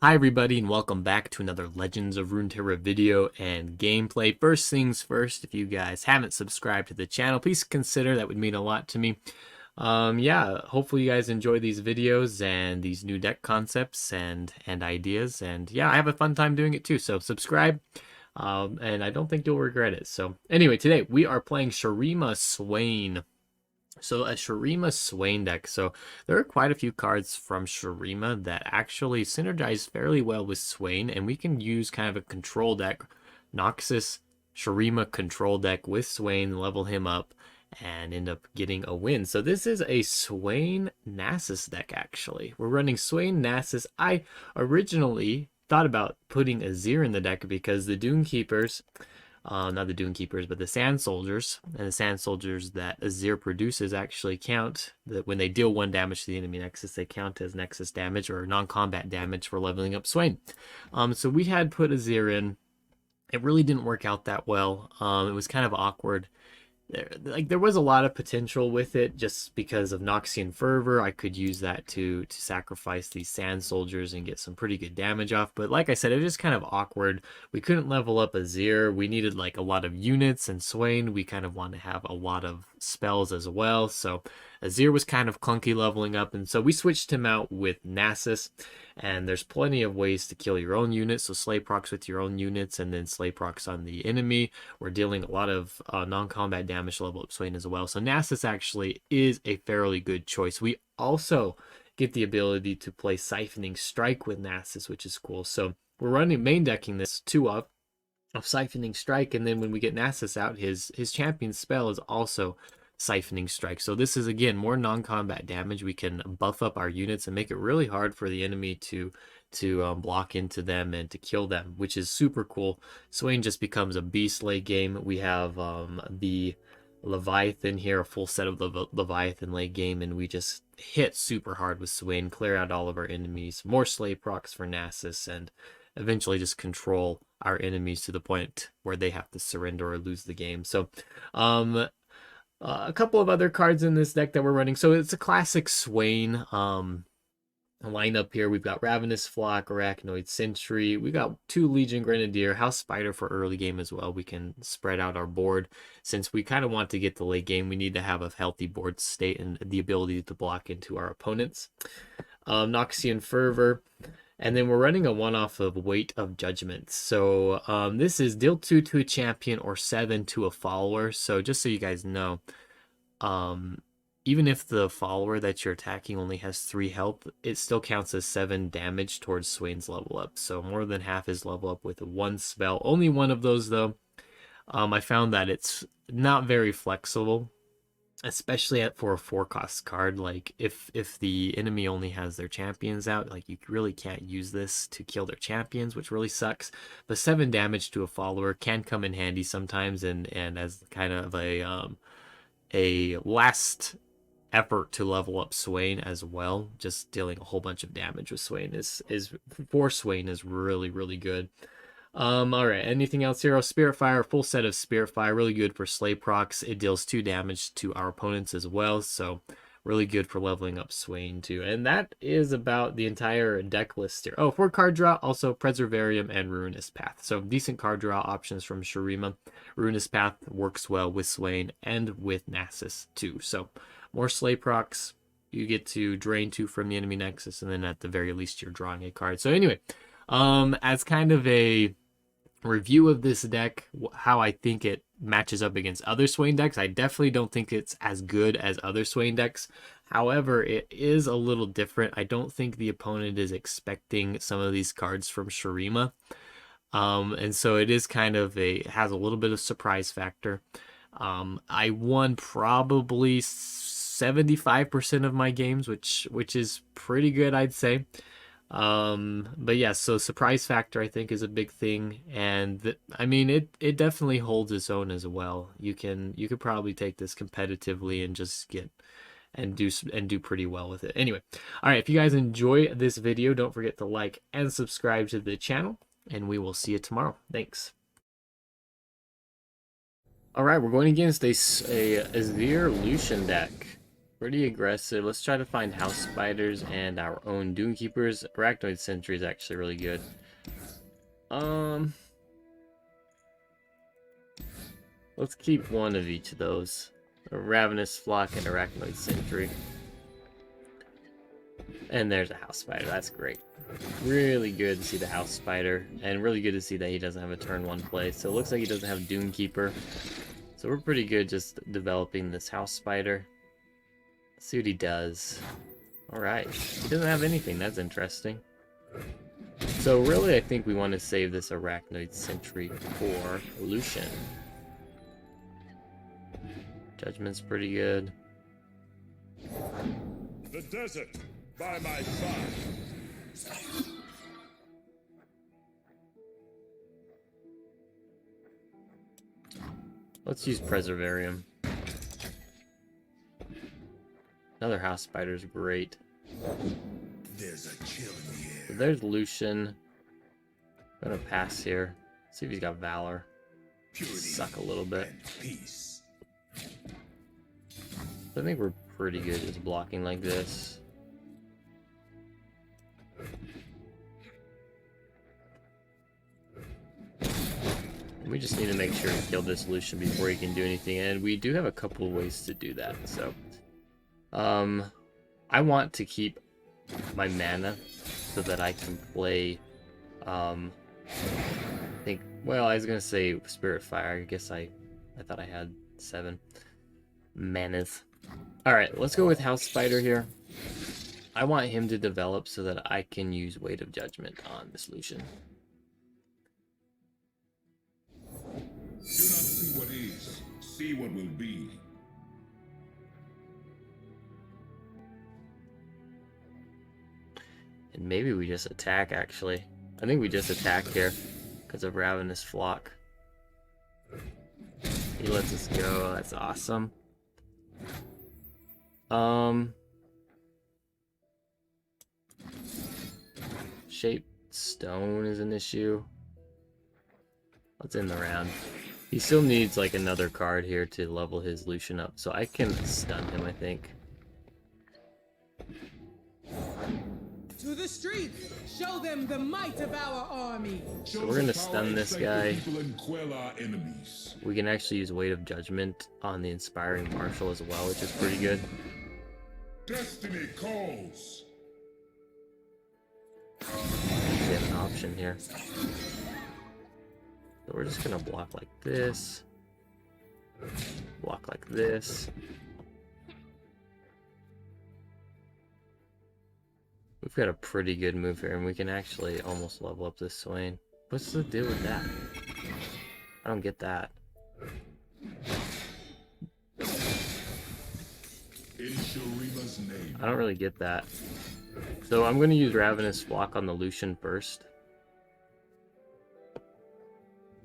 Hi everybody and welcome back to another Legends of Runeterra video and gameplay. First things first, if you guys haven't subscribed to the channel, please consider, that would mean a lot to me. Yeah, hopefully you guys enjoy these videos and these new deck concepts and ideas, and yeah, I have a fun time doing it too, so subscribe. And I don't think you'll regret it. So anyway, today we are playing Shurima Swain. So a Shurima Swain deck. So there are quite a few cards from Shurima that actually synergize fairly well with Swain, and we can use kind of a control deck, Noxus Shurima control deck with Swain, level him up, and end up getting a win. So this is a Swain Nasus deck actually. We're running Swain Nasus. I originally thought about putting Azir in the deck because the Dune Keepers, not the Dune Keepers, but the Sand Soldiers, and the Sand Soldiers that Azir produces actually count, that when they deal 1 damage to the enemy Nexus, they count as Nexus damage or non-combat damage for leveling up Swain. So we had put Azir in. It really didn't work out that well. It was kind of awkward. There was a lot of potential with it just because of Noxian Fervor. I could use that to sacrifice these Sand Soldiers and get some pretty good damage off. But like I said, it was just kind of awkward. We couldn't level up Azir. We needed like a lot of units, and Swain, we kind of want to have a lot of spells as well. So Azir was kind of clunky leveling up, and so we switched him out with Nasus. And there's plenty of ways to kill your own units. So slay procs with your own units, and then slay procs on the enemy. We're dealing a lot of non-combat damage level up Swain as well. So Nasus actually is a fairly good choice. We also get the ability to play Siphoning Strike with Nasus, which is cool. So we're running main decking this 2-up of Siphoning Strike, and then when we get Nasus out, his champion spell is also Siphoning Strike. So this is again more non-combat damage. We can buff up our units and make it really hard for the enemy to block into them and to kill them, which is super cool. Swain just becomes a beast late game. We have the Leviathan here, a full set of the Leviathan late game, and we just hit super hard with Swain, clear out all of our enemies, more slay procs for Nasus, and eventually just control our enemies to the point where they have to surrender or lose the game. So a couple of other cards in this deck that we're running. So it's a classic Swain lineup here. We've got Ravenous Flock, Arachnoid Sentry. We got 2 Legion Grenadier, House Spider for early game as well. We can spread out our board. Since we kind of want to get the late game, we need to have a healthy board state and the ability to block into our opponents. Noxian Fervor. And then we're running a one-off of Weight of Judgment. So this is deal 2 to a champion or 7 to a follower. So just so you guys know, even if the follower that you're attacking only has 3 health, it still counts as 7 damage towards Swain's level up. So more than half his level up with 1 spell. Only one of those though. I found that it's not very flexible, especially for a 4-cost card. Like if the enemy only has their champions out, like you really can't use this to kill their champions, which really sucks. But 7 damage to a follower can come in handy sometimes, and as kind of a last effort to level up Swain as well. Just dealing a whole bunch of damage with Swain is for Swain is really good. All right, anything else here? Spirit Fire, full set of Spirit Fire, really good for slay procs. It deals 2 damage to our opponents as well, so really good for leveling up Swain too. And that is about the entire deck list here. Oh, for card draw, also Preservarium and Ruinous Path. So decent card draw options from Shurima. Ruinous Path works well with Swain and with Nasus too. So more slay procs, you get to drain 2 from the enemy Nexus, and then at the very least you're drawing a card. So anyway, as kind of a review of this deck, how I think it matches up against other Swain decks, I definitely don't think it's as good as other Swain decks. However, it is a little different. I don't think the opponent is expecting some of these cards from Shurima. And so it is kind of has a little bit of surprise factor. I won probably 75% of my games, which is pretty good, I'd say. But yeah, so surprise factor I think is a big thing, and I mean it definitely holds its own as well. You could probably take this competitively and just get and do pretty well with it. Anyway, all right, if you guys enjoy this video, don't forget to like and subscribe to the channel, and we will see you tomorrow. Thanks. All right, we're going against a Azir Lucian deck. Pretty aggressive. Let's try to find house spiders and our own dune keepers. Arachnoid sentry is actually really good. Let's keep one of each of those. A ravenous flock and arachnoid sentry. And there's a house spider. That's great. Really good to see the house spider, and really good to see that he doesn't have a turn 1 play. So it looks like he doesn't have dune keeper. So we're pretty good just developing this house spider. Let's see what he does. Alright, he doesn't have anything. That's interesting. So really, I think we want to save this arachnoid sentry for Lucian. Judgment's pretty good. The desert by my side. Let's use Preservarium. Another house spider is great. There's a chill in the air. So there's Lucian. I'm gonna pass here. See if he's got Valor. Purity Suck a little bit. and peace. I think we're pretty good just blocking like this. We just need to make sure to kill this Lucian before he can do anything, and we do have a couple of ways to do that. So, I want to keep my mana so that I can play, I was gonna say Spirit Fire. I guess I thought I had 7 manas. Alright, let's go with House Spider here. I want him to develop so that I can use Weight of Judgment on this Lucian. Do not see what is, see what will be. And maybe we just attack, actually. I think we just attack here because of Ravenous Flock. He lets us go. That's awesome. Shaped stone is an issue. What's in the round? He still needs like another card here to level his Lucian up, so I can stun him, I think. To the streets! Show them the might of our army! So we're gonna stun this guy. And quell our enemies. We can actually use Weight of Judgment on the Inspiring Marshal as well, which is pretty good. Destiny calls. We have an option here. So we're just gonna block like this. Block like this. We've got a pretty good move here, and we can actually almost level up this Swain. What's the deal with that? I don't get that. In Shurima's name. I don't really get that. So I'm going to use Ravenous Flock on the Lucian first.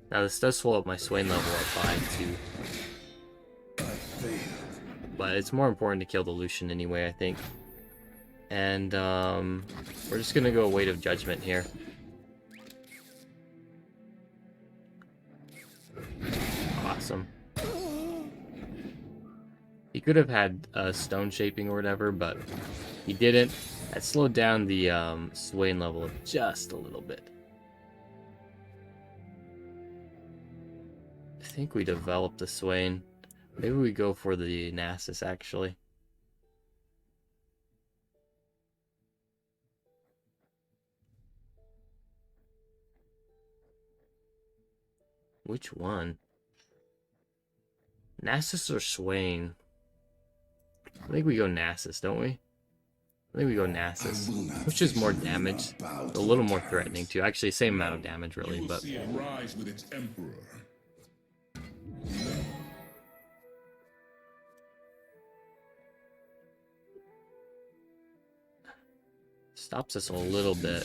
Now this does swell up my Swain level up by 2. But it's more important to kill the Lucian anyway, I think. And we're just going to go Weight of Judgment here. Awesome. He could have had stone shaping or whatever, but he didn't. That slowed down the Swain level just a little bit. I think we developed the Swain. Maybe we go for the Nasus, actually. Which one? Nasus or Swain? I think we go Nasus, don't we? I think we go Nasus, which is more damage, a little more threatening too. Actually, same amount of damage, really, but See it rise with its emperor. stops us a little bit.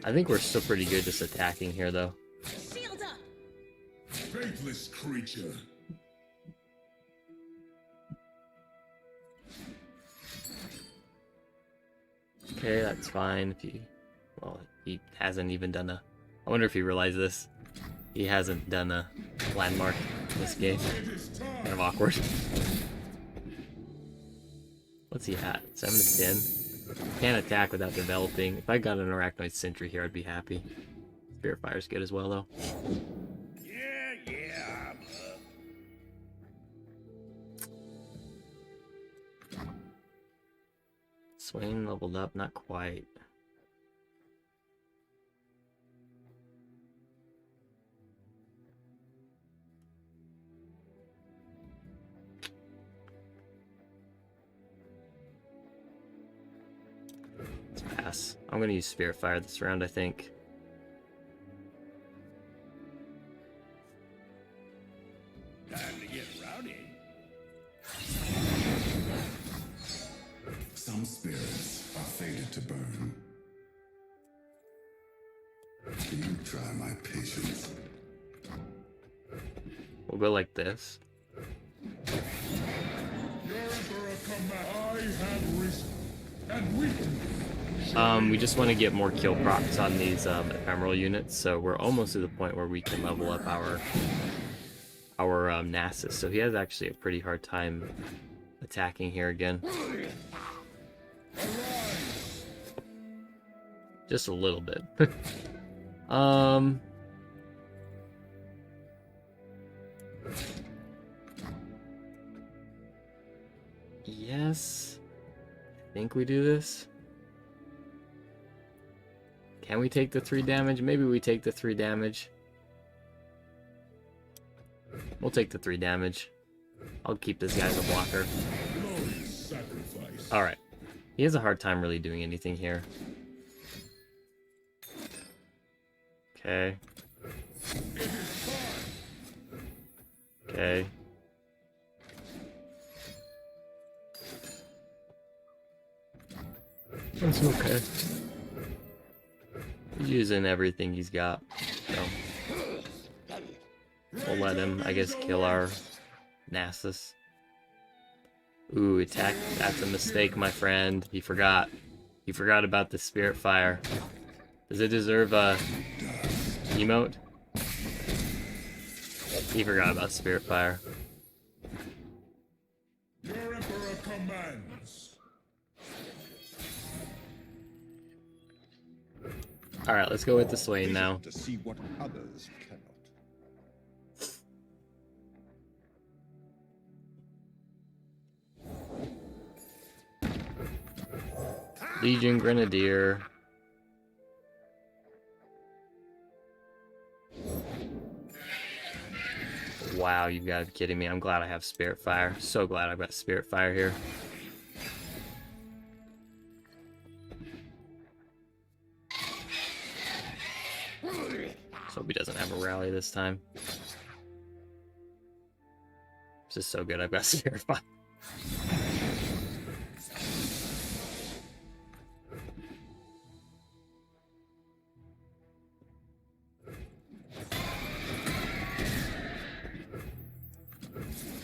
I think we're still pretty good just attacking here, though. Shield up! Faithless creature. Okay, that's fine. If he, well, he hasn't even done a. I wonder if he realized this. He hasn't done a landmark in this game. Kind of awkward. What's he at? 7 to 10? Can't attack without developing. If I got an Arachnoid Sentry here, I'd be happy. Spirit Fire's good as well, though. Yeah. Swain leveled up, not quite. Let's pass. I'm gonna use Spirit Fire this round, I think. Time to get rowdy. Some spirits are fated to burn. You try my patience. We'll go like this. Your Emperor command. I have risen and weakened. We just want to get more kill procs on these ephemeral units, so we're almost to the point where we can level up our Nasus. So he has actually a pretty hard time attacking here again. Just a little bit. Yes. I think we do this. Can we take the 3 damage? Maybe we take the 3 damage. We'll take the 3 damage. I'll keep this guy as a blocker. Glorious sacrifice. Alright. He has a hard time really doing anything here. Okay. Okay. That's okay. He's using everything he's got. So we'll let him, I guess, kill our Nasus. Ooh, attack. That's a mistake, my friend. He forgot. He forgot about the Spirit Fire. Does it deserve a emote? He forgot about Spirit Fire. Your Emperor commands. Alright, let's go with the Swain now. To see what others cannot. Legion Grenadier. Wow, you've got to be kidding me. I'm glad I have Spirit Fire. So glad I've got Spirit Fire here. So hope he doesn't have a rally this time. This is so good. I've got Spirit Fire.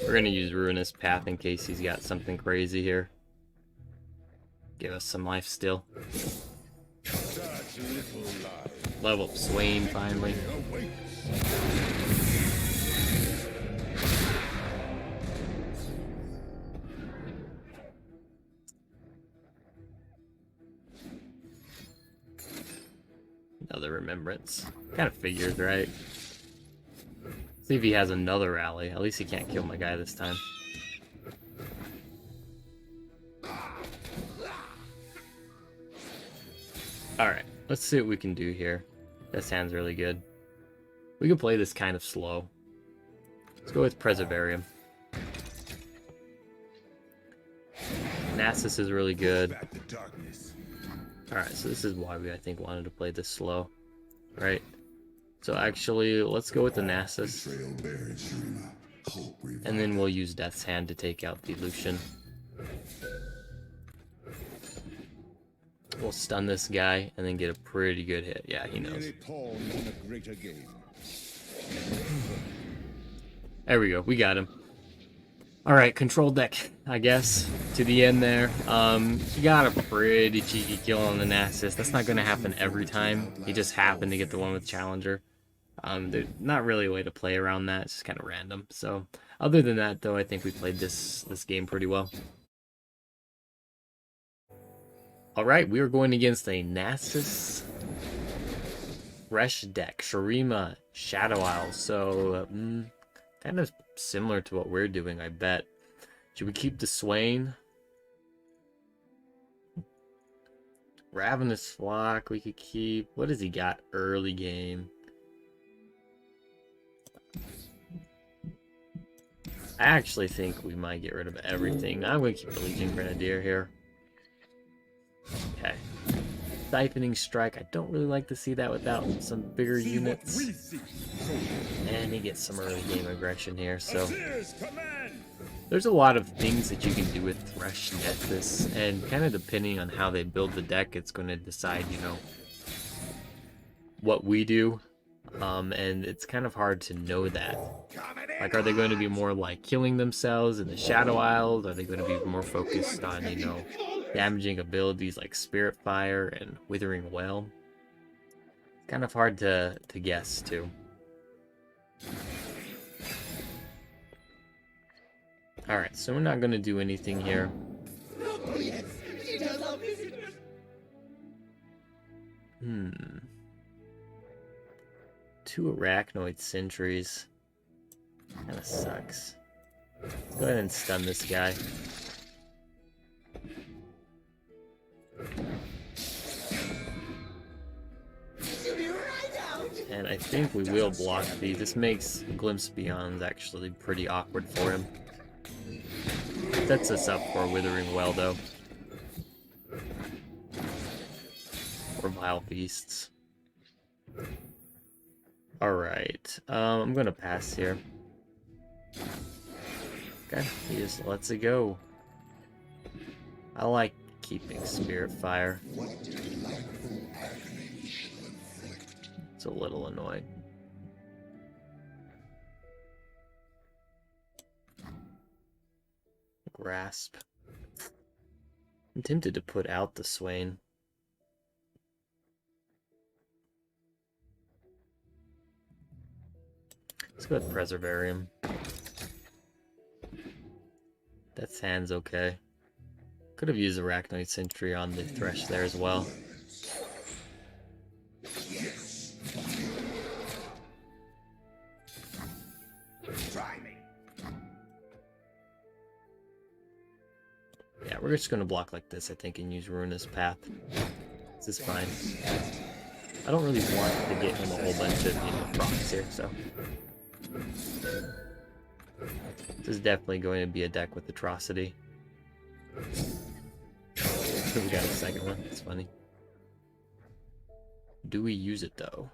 We're gonna use Ruinous Path in case he's got something crazy here. Give us some life still. Level up Swain finally. Another remembrance. Kind of figures, right? See if he has another rally. At least he can't kill my guy this time. Alright, let's see what we can do here. This hand's really good. We can play this kind of slow. Let's go with Preservarium. Nasus is really good. Alright, so this is why we, I think, wanted to play this slow. Right? So actually, let's go with the Nasus. And then we'll use Death's Hand to take out the Lucian. We'll stun this guy and then get a pretty good hit. Yeah, he knows. There we go. We got him. Alright, control deck, I guess, to the end there. He got a pretty cheeky kill on the Nasus. That's not going to happen every time. He just happened to get the one with Challenger. There's not really a way to play around that. It's just kind of random. So, other than that, though, I think we played this game pretty well. Alright, we are going against a Nasus fresh deck. Shurima, Shadow Isle. So, kind of similar to what we're doing, I bet. Should we keep the Swain? Ravenous Flock, we could keep. What does he got early game? I actually think we might get rid of everything. I'm going to keep the Legion Grenadier here. Okay. Siphoning Strike. I don't really like to see that without some bigger units. And he gets some early game aggression here, so... There's a lot of things that you can do with Thresh Nasus, and kind of depending on how they build the deck, it's going to decide, you know, what we do. And it's kind of hard to know that. Like, are they going to be more like killing themselves in the Shadow Isles? Are they going to be more focused on, you know, damaging abilities like Spirit Fire and Withering Well? It's kind of hard to guess, too. Alright, so we're not going to do anything here. Two Arachnoid Sentries. Kinda sucks. Let's go ahead and stun this guy. And I think we will block these. This makes Glimpse Beyond actually pretty awkward for him. Sets us up for Withering Well, though. Or Vile Beasts. Alright, I'm gonna pass here. Okay, he just lets it go. I like keeping Spirit Fire. It's a little annoying. Grasp. I'm tempted to put out the Swain. Let's go with Preservarium. Death's Hand's okay. Could have used Arachnoid Sentry on the Thresh there as well. Yeah, we're just going to block like this, I think, and use Ruinous Path. This is fine. I don't really want to get him a whole bunch of, you know, procs here, so... This is definitely going to be a deck with Atrocity. We got a second one, it's funny. Do we use it, though?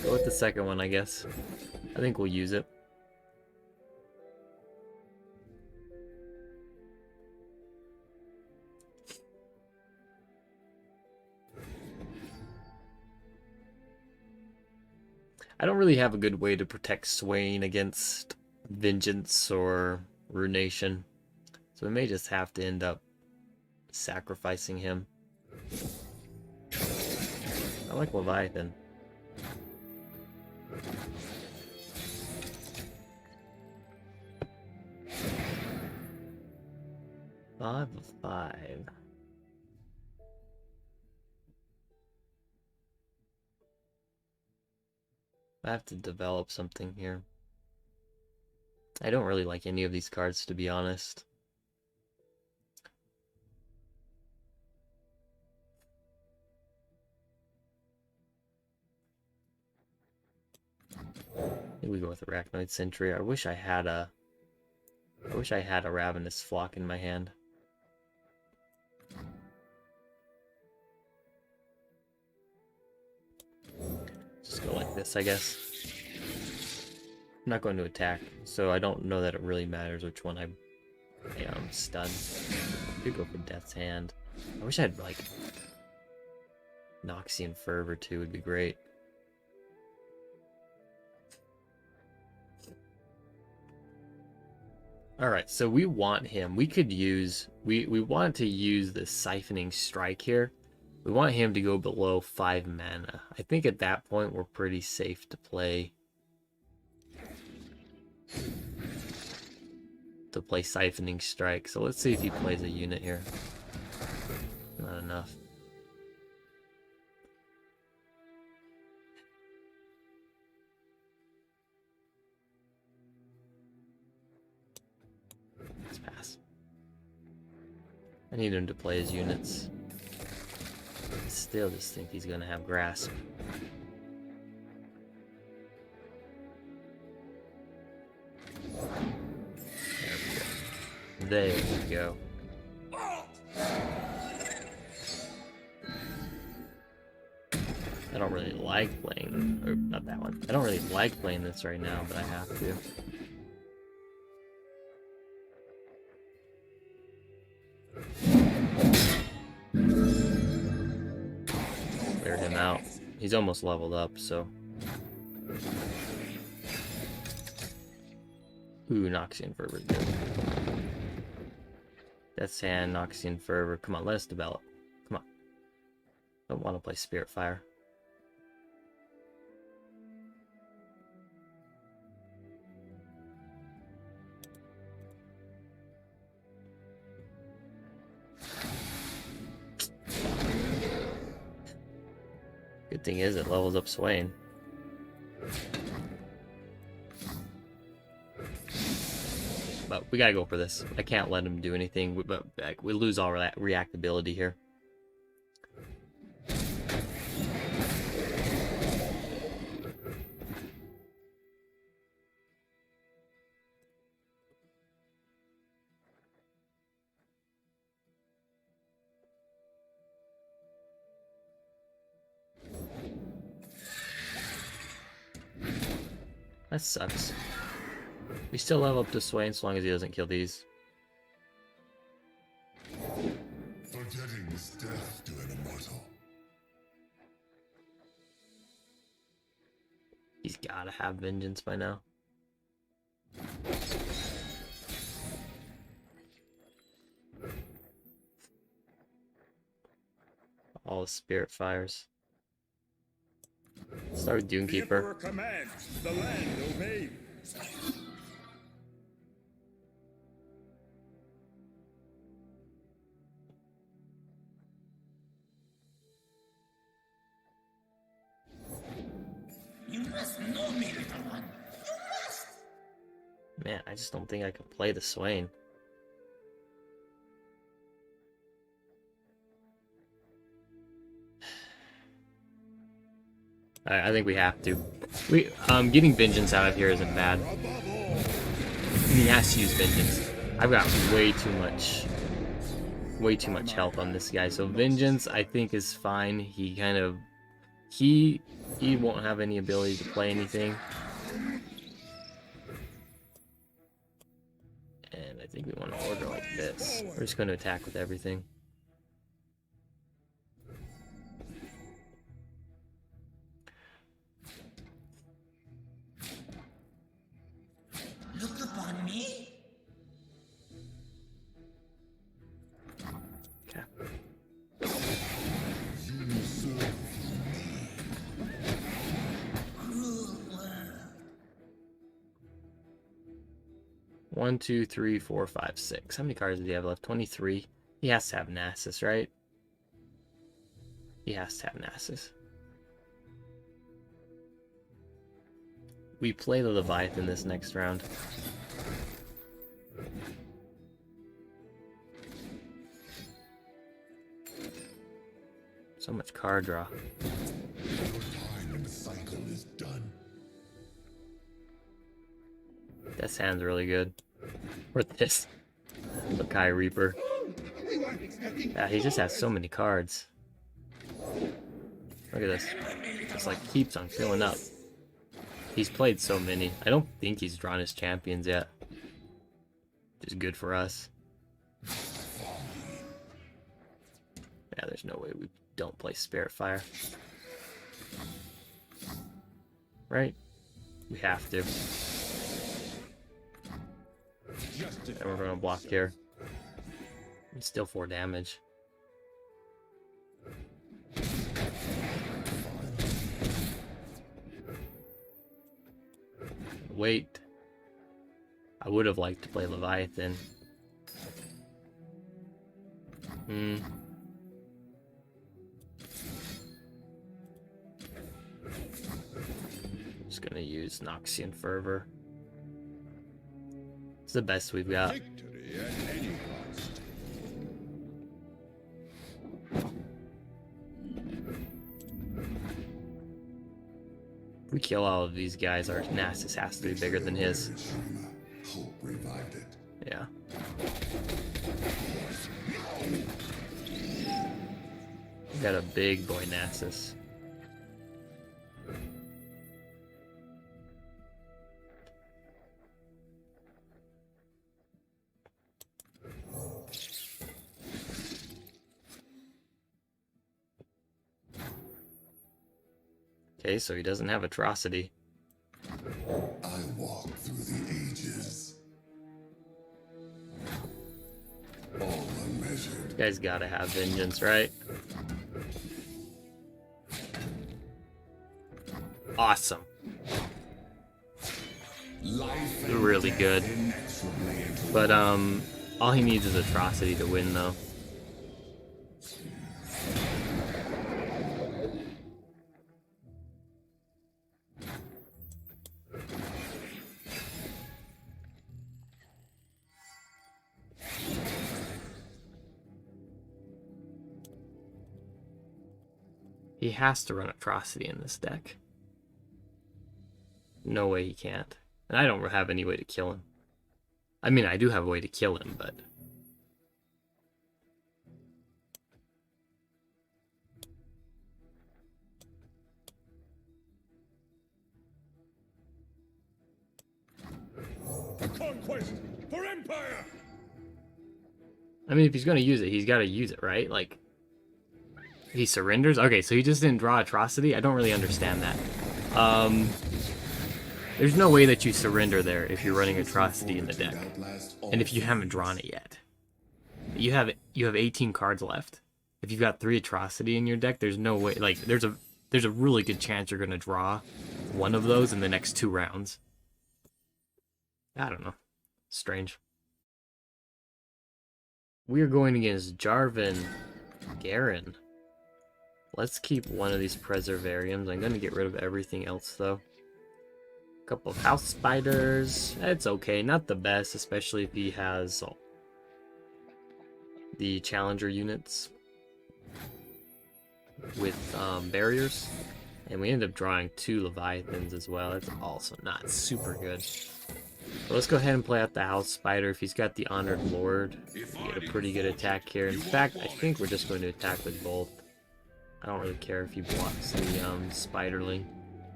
Go with the second one, I guess. I think we'll use it. I don't really have a good way to protect Swain against Vengeance or Ruination, so we may just have to end up sacrificing him. I like Leviathan. Five of 5. I have to develop something here. I don't really like any of these cards, to be honest. I think we go with Arachnoid Sentry. I wish I had a Ravenous Flock in my hand. Just go like this, I guess. I'm not going to attack, so I don't know that it really matters which one I stun. I could go for Death's Hand. I wish I had, like, Noxian Fervor too, would be great. Alright, so we want him. We could use... We want to use the Siphoning Strike here. We want him to go below 5 mana. I think at that point we're pretty safe to play Siphoning Strike. So let's see if he plays a unit here. Not enough. Let's pass. I need him to play his units. Still just think he's gonna have Grasp. There we go. I don't really like playing, or not that one. I don't really like playing this right now, but I have to. Cleared him out. He's almost leveled up, so. Ooh, Noxian Fervor. Good. Death's Hand, Noxian Fervor. Come on, let us develop. Come on. Don't want to play Spirit Fire. Good thing is it levels up Swain. But we gotta go for this. I can't let him do anything, but we lose all reactability here. That sucks. We still level up to Swain so long as he doesn't kill these. Forgetting is death to an immortal. He's gotta have Vengeance by now. All the Spirit Fires. Start with Dunekeeper. The Emperor commands, the land obeys. You must know me, little one. You must. Man, I just don't think I can play the Swain. I think we have to. Getting Vengeance out of here isn't bad. He has to use Vengeance. I've got way too much health on this guy. So Vengeance, I think, is fine. He kind of, he won't have any ability to play anything. And I think we want to order like this. We're just going to attack with everything. Look upon me. Okay. You serve Cruel world. 1, 2, 3, 4, 5, 6. How many cards does he have left? 23. He has to have Nasus, right? He has to have Nasus. We play the Leviathan this next round. So much card draw. your time in the cycle is done. Death's Hand's really good. Or this. The Kai Reaper. Yeah, he just has so many cards. Look at this. It's like keeps on filling up. He's played so many. I don't think he's drawn his champions yet. Which is good for us. Yeah, there's no way we don't play Spirit Fire. Right? We have to. And we're gonna block here. It's still 4 damage. Wait. I would have liked to play Leviathan. Just gonna use Noxian Fervor. It's the best we've got. Victory at any cost. If we kill all of these guys, our Nasus has to be bigger than his. Shurima, hope revived it. Yeah. We got a big boy Nasus. Okay, so he doesn't have Atrocity. I walk through the ages. All unmeasured. You guys gotta have Vengeance, right? Awesome. Life Really good. But all he needs is Atrocity to win though. He has to run Atrocity in this deck. No way he can't. And I don't have any way to kill him. I mean, I do have a way to kill him, but... For conquest! For empire! I mean, if he's going to use it, he's got to use it, right? Like, he surrenders? Okay, so he just didn't draw Atrocity? I don't really understand that. There's no way that you surrender there if you're running Atrocity in the deck. And if you haven't drawn it yet. You have 18 cards left. If you've got 3 Atrocity in your deck, there's no way, like, there's a really good chance you're going to draw one of those in the next 2 rounds. I don't know. Strange. We are going against Jarvan Garen. Let's keep one of these Preservariums. I'm going to get rid of everything else, though. A couple of House Spiders. It's okay. Not the best, especially if he has the Challenger units with barriers. And we end up drawing 2 Leviathans as well. That's also not super good. So let's go ahead and play out the House Spider. If he's got the Honored Lord, we get a pretty good attack here. In fact, I think we're just going to attack with both. I don't really care if he blocks the Spiderling.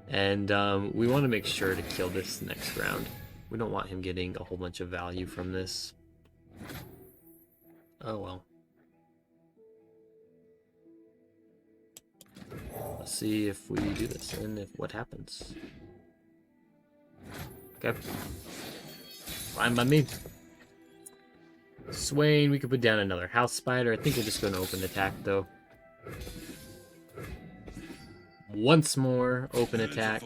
And we want to make sure to kill this next round. We don't want him getting a whole bunch of value from this. Oh well. Let's see if we do this and if what happens. Okay. Fine by me. Swain, we could put down another House Spider. I think we're just going to open attack though. Once more, open attack.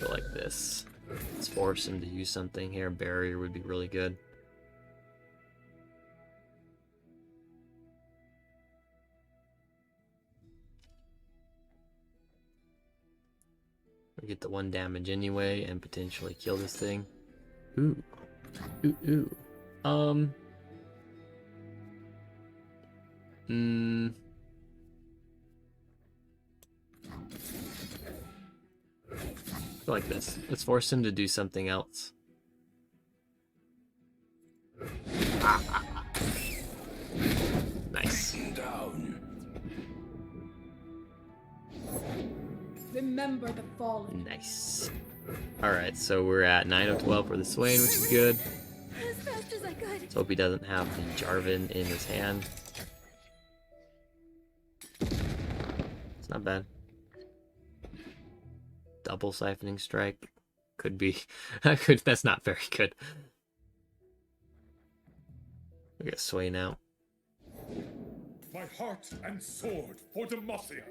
Go like this. Let's force him to use something here. Barrier would be really good. We get the 1 damage anyway and potentially kill this thing. Ooh. Ooh, ooh. Go like this. Let's force him to do something else. Nice. Remember the fallen. Nice. Alright, so we're at 9 of 12 for the Swain, which is good. As fast as I could. Let's hope he doesn't have the Jarvan in his hand. It's not bad. Double Siphoning Strike. Could be. That's not very good. We got Swain out. My heart and sword for Demacia.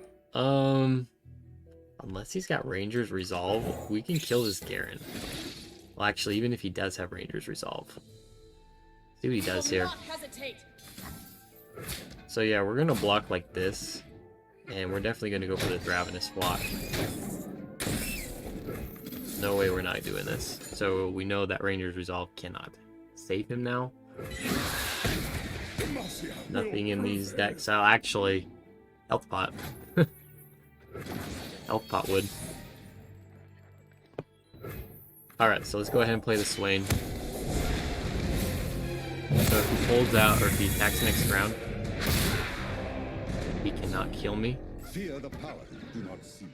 Unless he's got Ranger's Resolve, we can kill this Garen. Well, actually, even if he does have Ranger's Resolve. See what he does here. So yeah, we're gonna block like this. And we're definitely gonna go for the Ravenous Flock. No way we're not doing this. So we know that Ranger's Resolve cannot save him now. Nothing in these decks. Oh, actually, Health Pot. Health Pot would. Alright, so let's go ahead and play the Swain. So if he holds out or if he attacks next round, he cannot kill me. Fear the power you do not see.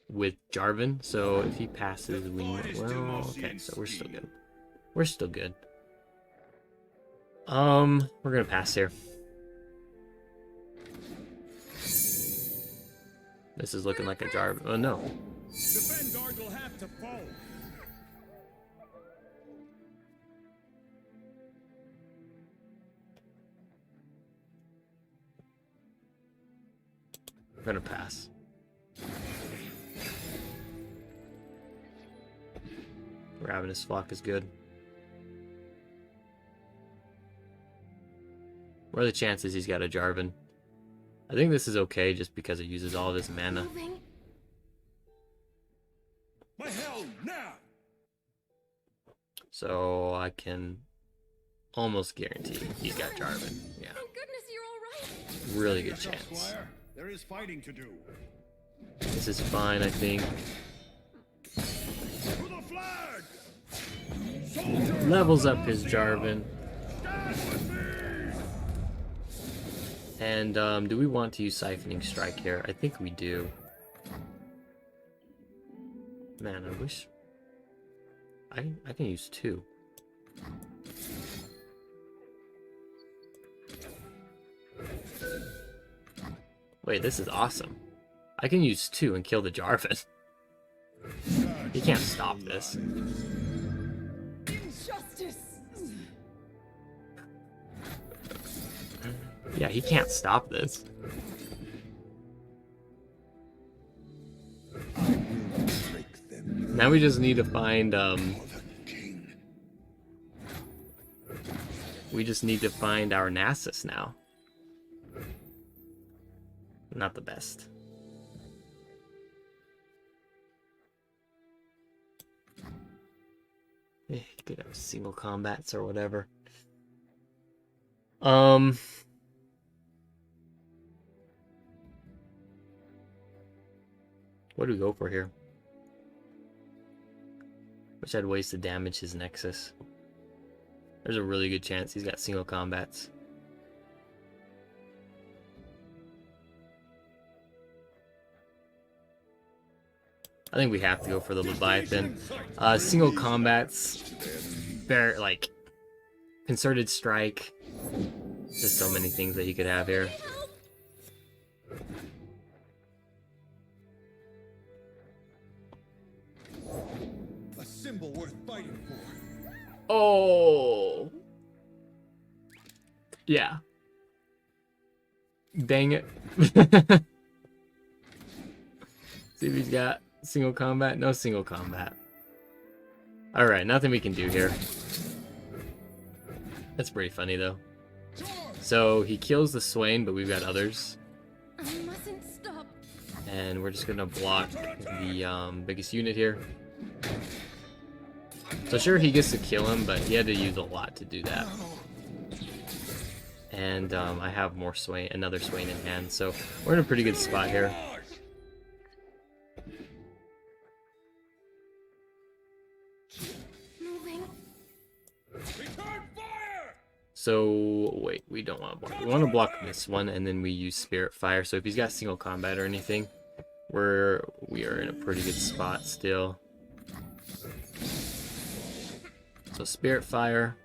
With Jarvan, so if he passes, we well, okay, so we're still good. We're still good. We're gonna pass here. This is looking like a Jarvan. Oh no. The Vanguard will have to fall. We're gonna pass. Ravenous Flock is good. What are the chances he's got a Jarvan? I think this is okay just because it uses all of his mana. Moving. My hell now! So I can almost guarantee he's got Jarvan. Yeah, Thank goodness you're all right. really good chance. There is fighting to do. This is fine, I think. To the flag! Soldiers, Levels up his Jarvan. stand with me! And do we want to use Siphoning Strike here? I think we do. Man, I wish I can use 2. Wait, this is awesome. I can use 2 and kill the Jarvan. He can't stop this. Justice. Yeah, he can't stop this. Break them Now we just need to find for the king. we just need to find our Nasus now. Not the best. You could have single combats or whatever. What do we go for here? Wish I'd ways to damage his Nexus. There's a really good chance he's got single combats. I think we have to go for the Leviathan. Single combats, very like concerted strike. Just so many things that you could have here. A symbol worth fighting for. Oh, yeah. Dang it. See if he's got single combat. No single combat. Alright, nothing we can do here. That's pretty funny though. So he kills the Swain, but we've got others. I mustn't stop. And we're just gonna block the biggest unit here. So sure, he gets to kill him, but he had to use a lot to do that. And I have more Swain, another Swain in hand, so we're in a pretty good spot here. Moving. Return fire! So wait, we don't want to block. We want to block this one, and then we use Spirit Fire. So if he's got single combat or anything, we are in a pretty good spot still. So Spirit Fire.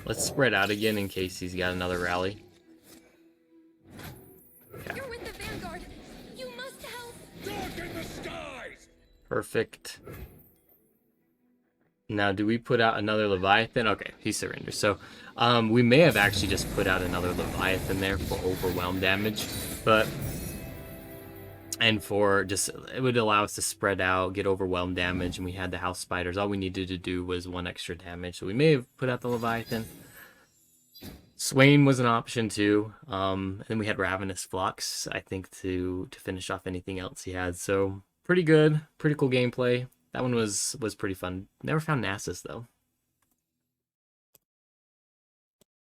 Let's spread out again in case he's got another rally. Yeah. You're with the Vanguard. You must help. Dark in the skies! Perfect. Now, do we put out another Leviathan? Okay, he surrenders. So, we may have actually just put out another Leviathan there for overwhelm damage, but and for just it would allow us to spread out, get overwhelm damage, and we had the house spiders. All we needed to do was 1 extra damage, so we may have put out the Leviathan. Swain was an option too. And then we had Ravenous Flux, I think, to finish off anything else he had. So pretty good, pretty cool gameplay. That one was pretty fun. Never found Nasus though.